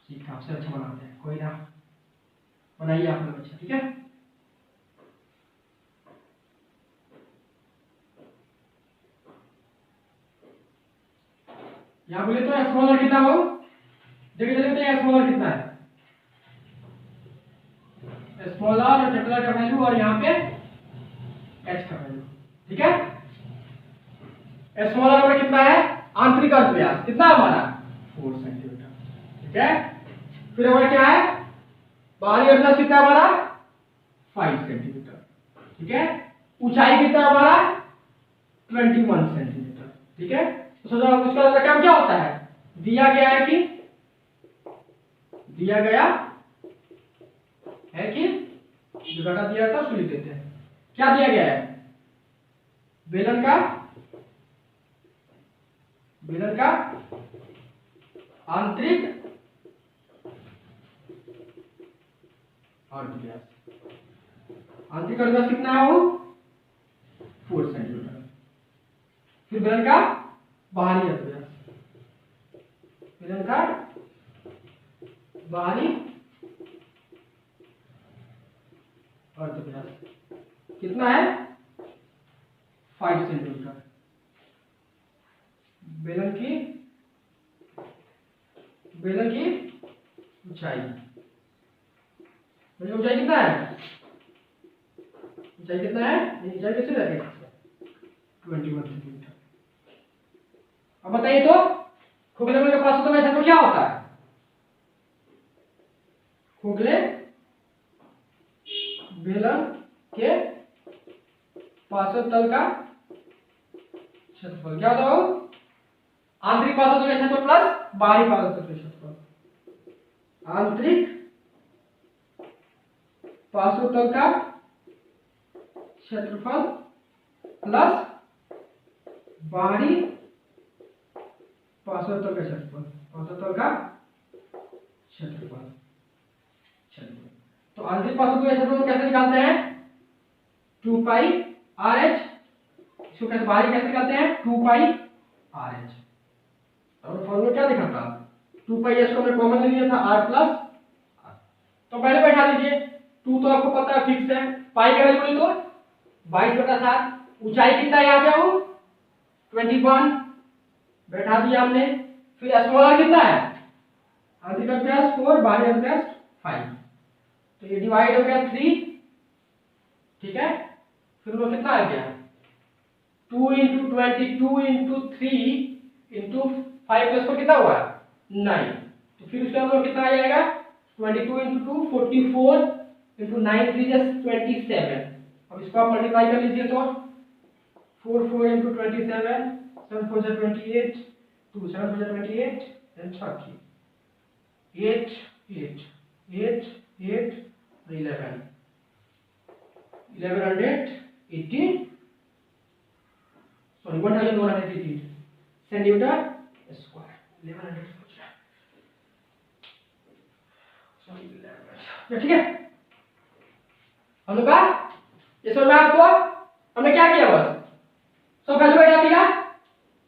सीखा आपसे अच्छा बनाते हैं। कोई ना, बनाइए आप लोग अच्छा। ठीक है, यहाँ बोले तो स्मॉलर कितना हो, देखिए चलिए तो स्मॉलर कितना है, स्मॉलर और कैपिटल का वैल्यू और यहाँ पे एच का वैल्यू। ठीक है, स्मॉलर हमारा कितना है, आंतरिक अर्धव्यास कितना हमारा 4 सेंटीमीटर। ठीक है, फिर हमारा क्या है, बाहरी अर्धव्यास कितना है हमारा 5 सेंटीमीटर। ठीक है, ऊंचाई कितना है हमारा 21 सेंटीमीटर। ठीक है, तो सोचो उसका काम क्या होता है, दिया गया है कि जो डाटा दिया था उसको लिख देते हैं। क्या दिया गया है, बेलन का आंतरिक अर्धव्यास, आंतरिक अर्धव्यास कितना है वो 4 सेंटीमीटर। फिर बेलन का बाहरी अर्धव्यास, बेलन का बाहरी अर्धव्यास कितना है 5 सेंटीमीटर। बेलन की ऊंचाई, ऊंचाई कितना है, ऊंचाई कितना है, ऊंचाई कैसे रहेगा 21 सेंटीमीटर। अब बताइए तो खोखले बेलन के पार्श्व तल का क्षेत्रफल क्या होता है, खोखले बेलन के पार्श्व तल का क्षेत्रफल क्या होता है, आंतरिक पार्श्व तल का क्षेत्रफल प्लस बाहरी पार्श्व तल का क्षेत्रफल, आंतरिक पार्श्व तल का क्षेत्रफल प्लस बाहरी पार्श्व तल का क्षेत्रफल, पार्श्व तल का क्षेत्रफल। चलिए तो आंतरिक पार्श्व तल का क्षेत्रफल कैसे निकालते हैं, 2 पाई RH इसको कैसे बाहरी कैसे कहते हैं 2 पाई आर एच। और फॉर्मूला क्या लिखा था 2 पाई एच को हमने कॉमन ले लिया था r प्लस r। तो पहले बैठा दीजिए 2 तो आपको पता है फिक्स है, पाई का वैल्यू तो 22/7, ऊंचाई कितना है यहाँ पे वो 21 बैठा दिया हमने। फिर स्मॉल r कितना है आंतरिक अभ्यास 4 बाहरी अभ्यास 5, तो ये डिवाइड हो गया 3, ठीक है। फिर वो कितना आ गया 2 × 22 × 3 × 5 प्लस 4 कितना हुआ 9, तो फिर उसका हम लोग कितना आ जाएगा 22 × 2 44 × 9 3 27। अब इसको आप मल्टीप्लाई कर लीजिए तो 4 4 × 27 7 4 28 2 7 4 28 then 30 8 8 8 8 11 1180 sorry 1180 centimetre square 1100 sorry ठीक है। हम लोग का ये समझ में आपको हमने क्या किया बस सब वैल्यू बैठा दिया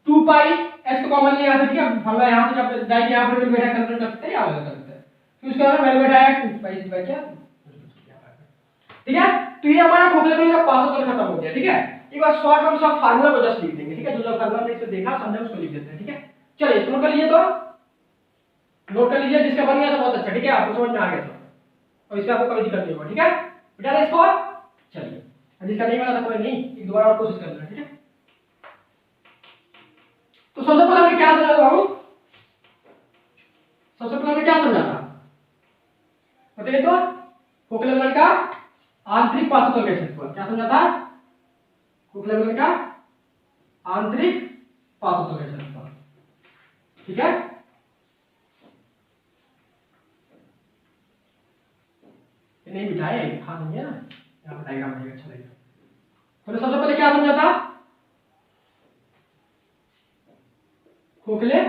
2 पाई s को कॉमन लिया था, ठीक है। फॉर्मूला यहां से जब डायरेक्ट यहां पर बैठा कैलकुलेट कर सकते हैं या अलग कर सकते हैं, फिर उसके बाद वैल्यू बैठाया 2 पाई बाय क्या, ठीक है। तो ये हमारा खोखले में का पास होकर खत्म हो गया, ठीक है। एक बार शॉर्ट में सब फार्मूला को जस्ट लिख देंगे, ठीक है। जो जो फार्मूला हमने इसको देखा समझा उसको लिख देते हैं, ठीक है। चलिए इसको नोट कर लीजिए, तो नोट कर लीजिए, जिसका बन गया तो बहुत अच्छा, ठीक है। आपको समझ में आ गया तो और इसका आपको कभी दिक्कत नहीं होगा, ठीक है। बेटा इसको चलिए, जिसका नहीं बना था कोई नहीं, एक दोबारा और कोशिश कर लेना, ठीक है। तो सबसे पहले हमने क्या समझा था बाबू, सबसे पहले हमने क्या समझा था बताइए तो, खोखले बल का आंतरिक पार्श्व का क्षेत्रफल क्या समझा था, खोखले बल का आंतरिक पार्श्व का क्षेत्रफल, ठीक है। नहीं बिठाए खा देंगे ना, यहाँ पर डायग्राम बनेगा अच्छा लगेगा। तो सबसे पहले क्या समझा था, खोखले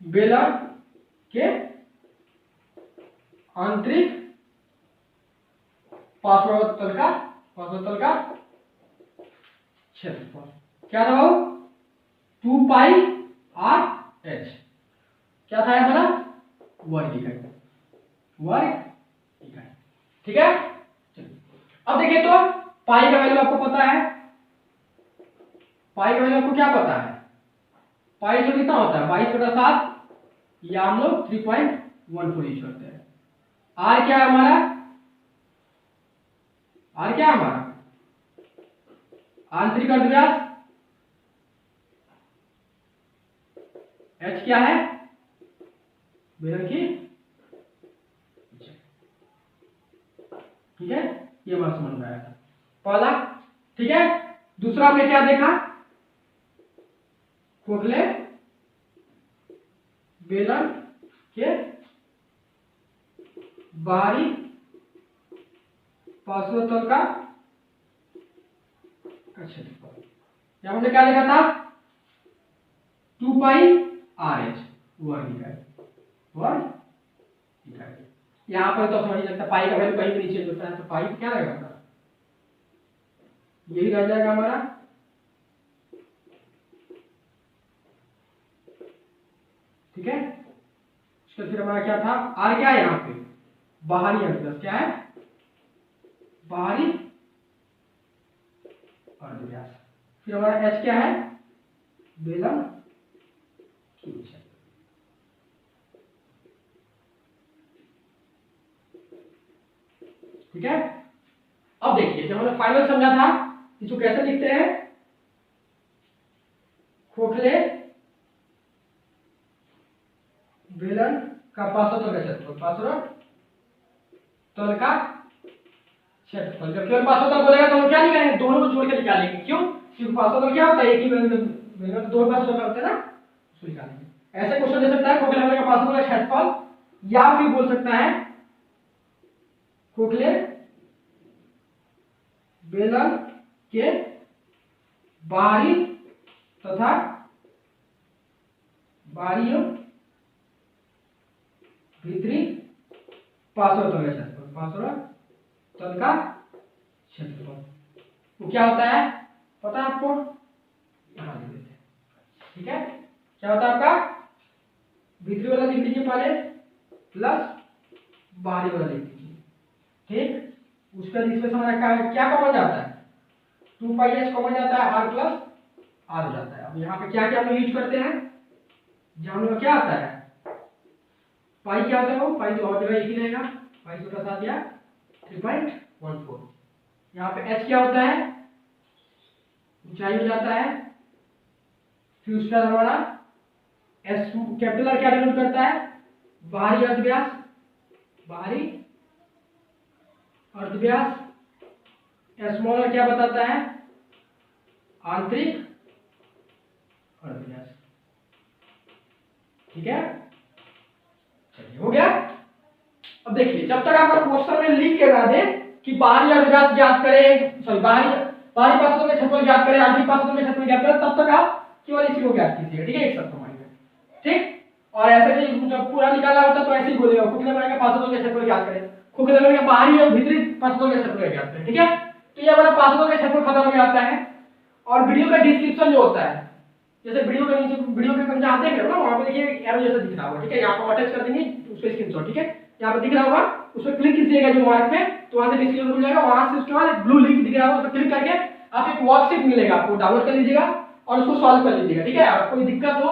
बेलर के आंतरिक पार्श्वतल का क्षेत्रफल क्या था वो 2 पाई आर एच, क्या था हमारा वर्ग इकाई, ठीक है। चलिए अब देखिए तो पाई का वैल्यू आपको पता है, पाई का वैल्यू आपको क्या पता है, पाई जो कितना होता है 22/7, या हम लोग 3.14 यूज करते हैं। आर क्या है हमारा, आर क्या है हमारा आंतरिक अर्धव्यास, एच क्या है बेलन की, ठीक है। ये हमारा समझ में आया पहला, ठीक है। दूसरा हमने क्या देखा, खोखले बेलन के बाहरी पार्श्वतल का क्षेत्रफल, यहां हमने क्या देखा था 2 पाई आर एच वर्ग इकाई, यहां पर तो समझ लगता पाई का वैल्यू कहीं भी नीचे होता है, तो पाई क्या रहेगा यही रह जाएगा हमारा, ठीक है। उसके फिर हमारा क्या था, आर क्या है यहाँ पे बाहरी अर्धव्यास, क्या है बाहरी अर्धव्यास, फिर हमारा एच क्या है बेलन की ऊंचाई, ठीक है। अब देखिए जब हमने फाइनल समझा था इसको कैसे लिखते हैं, खोखले बेलन का पार्श्वतल का क्षेत्रफल, पार्श्वतल का क्षेत्रफल, जब केवल पार्श्वतल बोलेगा तो हम क्या निकालेंगे, दोनों को जोड़ के निकालेंगे, क्यों, क्योंकि पार्श्वतल क्या होता है एक ही बेलन तो दो पार्श्वतल होते हैं ना, उसको निकालेंगे। ऐसे क्वेश्चन दे सकता है खोखले बेलन का पार्श्वतल का क्षेत्रफल, या फिर बोल सकता है खोखले बेलन के बाहरी तथा बाहरी भीतरी पार्श्वतल का क्षेत्रफल, पार्श्वतल का क्षेत्रफल, वो क्या होता है पता है आपको, यहाँ लिख देते हैं, ठीक है। क्या होता है आपका भीतरी वाला लिख लीजिए पहले प्लस बाहरी वाला लिख लीजिए, ठीक। उसका इसमें हमारा क्या कॉमन जाता है, 2 कॉमन जाता है, r प्लस r हो जाता है। अब यहाँ पे क्या क्या हम यूज करते हैं, जहाँ में क्या आता है पाई, क्या होता है वो पाई, तो और जगह एक ही रहेगा, पाई छोटा सा दिया 3.14। यहाँ पे h क्या होता है, ऊंचाई हो जाता है, फिर उसका हमारा एस कैपिटल आर क्या डिनोट करता है, बाहरी अर्धव्यास, बाहरी अर्धव्यास, स्मॉल आर क्या बताता है, आंतरिक अर्धव्यास, ठीक है। चलिए हो गया। अब देखिए जब तक आपका क्वेश्चन में लिख के ना दे कि बाहरी अर्धव्यास ज्ञात करें, सॉरी बाहरी पार्श्व के क्षेत्रफल ज्ञात करें, आंतरिक पार्श्व के क्षेत्रफल ज्ञात करें, तब तक आप केवल इसी को ज्ञात कीजिएगा, ठीक है, एक शब्द माइंड में, ठीक। और ऐसे भी जब पूरा निकालना होता है तो ऐसे ही बोलेगा, खोखले बना के पार्श्व के क्षेत्रफल ज्ञात करें, खोखले बना के बाहरी और भीतरी पार्श्व के क्षेत्रफल ज्ञात करें, ठीक है। तो ये हमारा पार्श्व के क्षेत्रफल खत्म हो जाता है। और वीडियो का डिस्क्रिप्शन जो होता है, जैसे वीडियो के नीचे वीडियो के कहीं जहाँ देख रहे हो ना, वहाँ पे देखिए एरो जैसा दिख रहा होगा, ठीक है, यहाँ पर अटैच कर देंगे उसको स्क्रीनशॉट, ठीक है, यहाँ पे दिख रहा होगा, उस पर क्लिक कीजिएगा जो मार्क पे, तो वहाँ से डिस्क्रिप्शन मिल जाएगा, वहाँ से उसके बाद ब्लू लिंक दिख रहा होगा, उस पर क्लिक करके आप एक वर्कशीट मिलेगा आपको, डाउनलोड कर लीजिएगा और उसको सॉल्व कर लीजिएगा, ठीक है। अगर कोई दिक्कत हो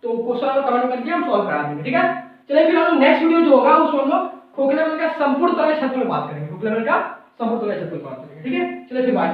तो क्वेश्चन में कमेंट करके हम सॉल्व करा देंगे, ठीक है। चलिए फिर हम नेक्स्ट वीडियो जो होगा उसमें हम लोग खोखले बल का संपूर्ण तरल क्षेत्रफल बात करेंगे, खोखले बल का संपूर्ण तरल क्षेत्रफल बात करेंगे, ठीक है। चलिए फिर बाय।